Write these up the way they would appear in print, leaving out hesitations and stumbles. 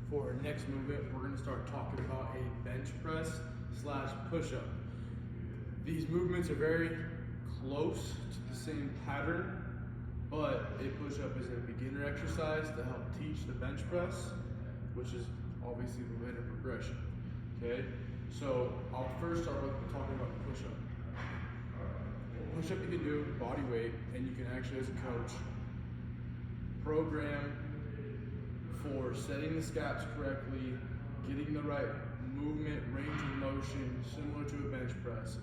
for our next movement, we're going to start talking about a bench press slash push-up. These movements are very close to the same pattern, but a push-up is a beginner exercise to help teach the bench press, which is obviously the later progression. Okay, so I'll first start with talking about the push-up. Push-up you can do body weight, and you can actually, as a coach, program for setting the scaps correctly, getting the right movement, range of motion, similar to a bench press,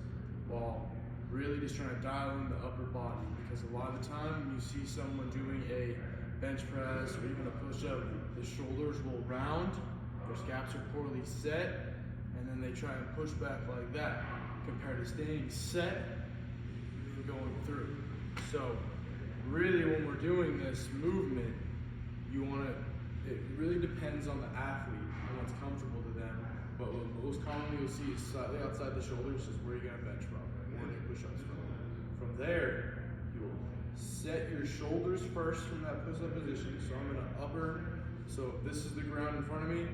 while really just trying to dial in the upper body. Because a lot of the time, when you see someone doing a bench press or even a push-up, the shoulders will round, their scaps are poorly set, and then they try and push back like that, compared to staying set and going through. So really, when we're doing this movement, it really depends on the athlete and what's comfortable to them. But what most commonly you'll see is slightly outside the shoulders is where you're gonna bench from, or your push-ups from. From there, you'll set your shoulders first from that push-up position. So I'm in an upper, so this is the ground in front of me.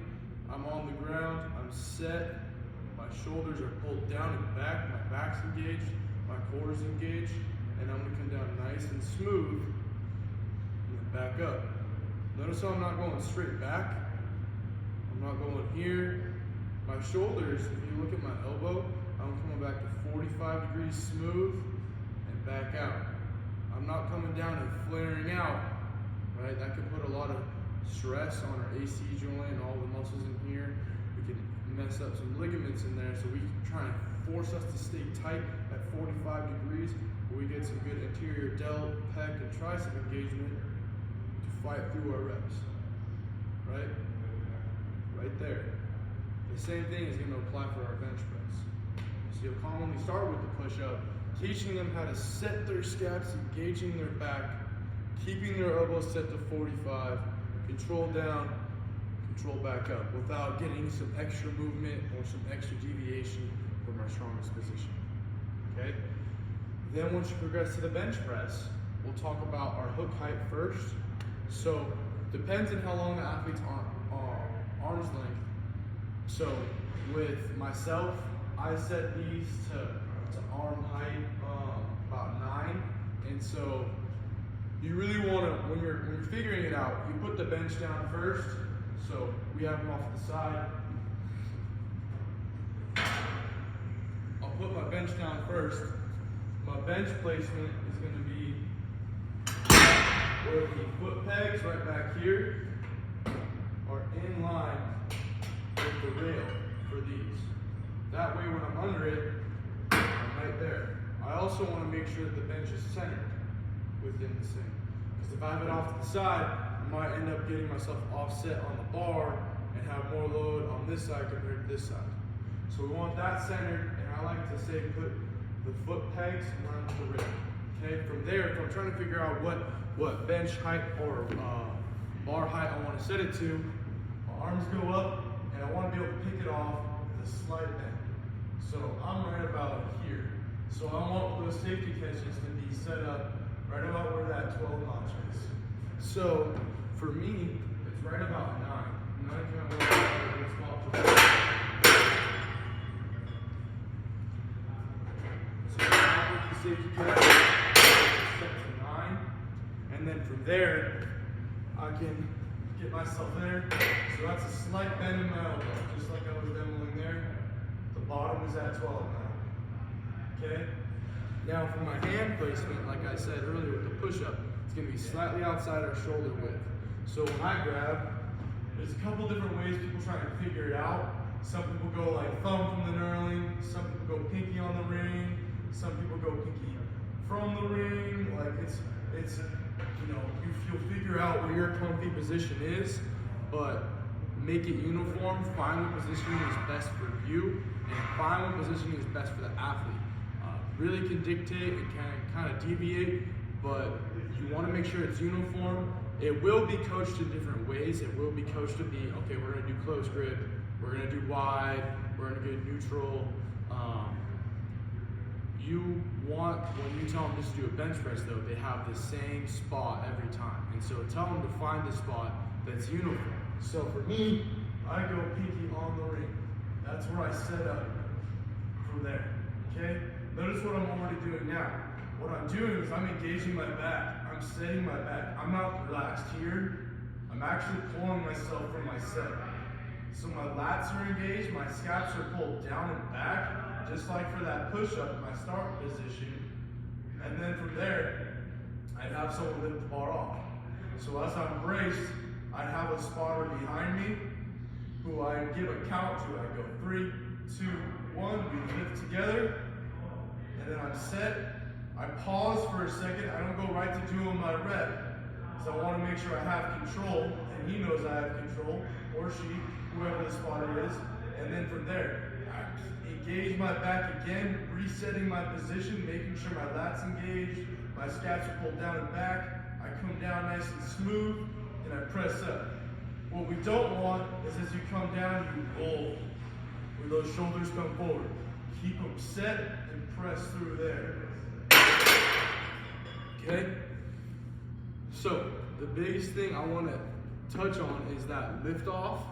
I'm on the ground, I'm set, my shoulders are pulled down and back, my back's engaged, my core is engaged, and I'm gonna come down nice and smooth, and then back up. Notice how I'm not going straight back. I'm not going here. My shoulders, if you look at my elbow, I'm coming back to 45 degrees smooth and back out. I'm not coming down and flaring out, right? That could put a lot of stress on our AC joint and all the muscles in here. We can mess up some ligaments in there, so we can try and force us to stay tight at 45 degrees where we get some good anterior delt, pec, and tricep engagement to fight through our reps, right? Right there. The same thing is going to apply for our bench press. So you'll commonly start with the push-up, teaching them how to set their scaps, engaging their back, keeping their elbows set to 45, control down, control back up, without getting some extra movement or some extra deviation from our strongest position, okay? Then once you progress to the bench press, we'll talk about our hook height first. So, depends on how long the athlete's arm's length. So, with myself, I set these to arm height about 9. And so, you really want to, when you're figuring it out, you put the bench down first. So, we have them off to the side. I'll put my bench down first. My bench placement is going to be where the foot pegs right back here are in line with the rail for these. That way when I'm under it, I'm right there. I also want to make sure that the bench is centered within the sink. Because if I have it off to the side, I might end up getting myself offset on the bar and have more load on this side compared to this side. So we want that centered, and I like to say put the foot pegs around the rail. Okay, from there, if I'm trying to figure out what bench height or bar height I want to set it to, my arms go up, and I want to be able to pick it off with a slight bend. So I'm right about here. So I want those safety catches to be set up right about where that 12 notch is. So for me, it's right about 9. 9 kind of works out a good spot to safety catch, set to 9, and then from there, I can get myself there. So that's a slight bend in my elbow, just like I was demoing there. The bottom is at 12 now. Okay? Now for my hand placement, like I said earlier with the push-up, it's going to be slightly outside our shoulder width. So when I grab, there's a couple different ways people try and figure it out. Some people go like thumb from the knurling, some people go pinky on the ring, some people go pinky from the ring. Like it's you know, you'll figure out where your comfy position is, but make it uniform. Find what positioning is best for you, and find what positioning is best for the athlete. Really can dictate and can kind of deviate, but you want to make sure it's uniform. It will be coached in different ways. It will be coached to be, okay, we're going to do close grip, we're going to do wide, we're going to get neutral. You want, when you tell them just to do a bench press though, they have the same spot every time. And so tell them to find the spot that's uniform. So for me, I go pinky on the ring. That's where I set up from there, okay? Notice what I'm already doing now. What I'm doing is I'm engaging my back. I'm setting my back. I'm not relaxed here. I'm actually pulling myself from my set. So my lats are engaged, my scaps are pulled down and back, just like for that push-up, my start position. And then from there, I'd have someone lift the bar off. So as I'm braced, I'd have a spotter behind me who I give a count to. I go 3, 2, 1, we lift together, and then I'm set. I pause for a second. I don't go right to doing my rep. So I want to make sure I have control, and he knows I have control, or she, whoever the spotter is. And then from there, I engage my back again, resetting my position, making sure my lats engaged, my scaps are pulled down and back. I come down nice and smooth, and I press up. What we don't want is as you come down, you roll, where those shoulders come forward. Keep them set and press through there. Okay? So, the biggest thing I want to touch on is that lift off.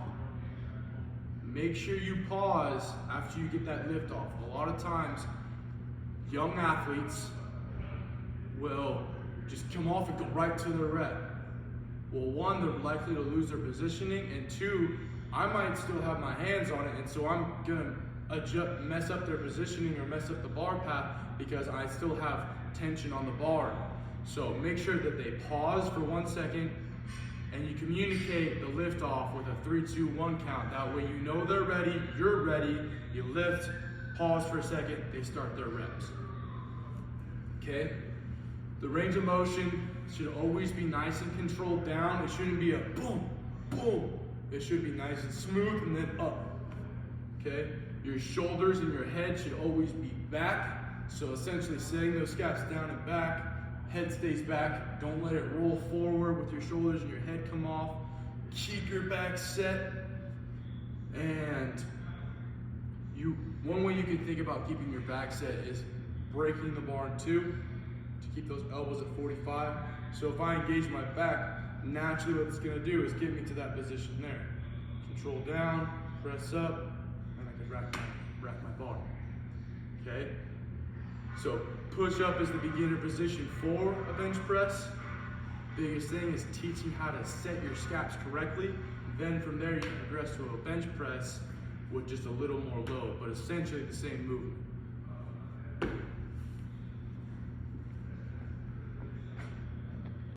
Make sure you pause after you get that lift off. A lot of times, young athletes will just come off and go right to their rep. Well, one, they're likely to lose their positioning, and two, I might still have my hands on it, and so I'm gonna mess up their positioning or mess up the bar path because I still have tension on the bar. So make sure that they pause for 1 second and you communicate the lift off with a 3, 2, 1 count. That way you know they're ready, you're ready, you lift, pause for a second, they start their reps. Okay? The range of motion should always be nice and controlled down. It shouldn't be a boom, boom. It should be nice and smooth and then up. Okay? Your shoulders and your head should always be back. So essentially setting those scaps down and back, head stays back. Don't let it roll forward with your shoulders and your head come off. Keep your back set. And one way you can think about keeping your back set is breaking the bar in two to keep those elbows at 45. So if I engage my back, naturally what it's gonna do is get me to that position there. Control down, press up, and I can rack my bar. Okay? So push up is the beginner position for a bench press. Biggest thing is teaching how to set your scaps correctly. Then from there you can progress to a bench press with just a little more load, but essentially the same movement.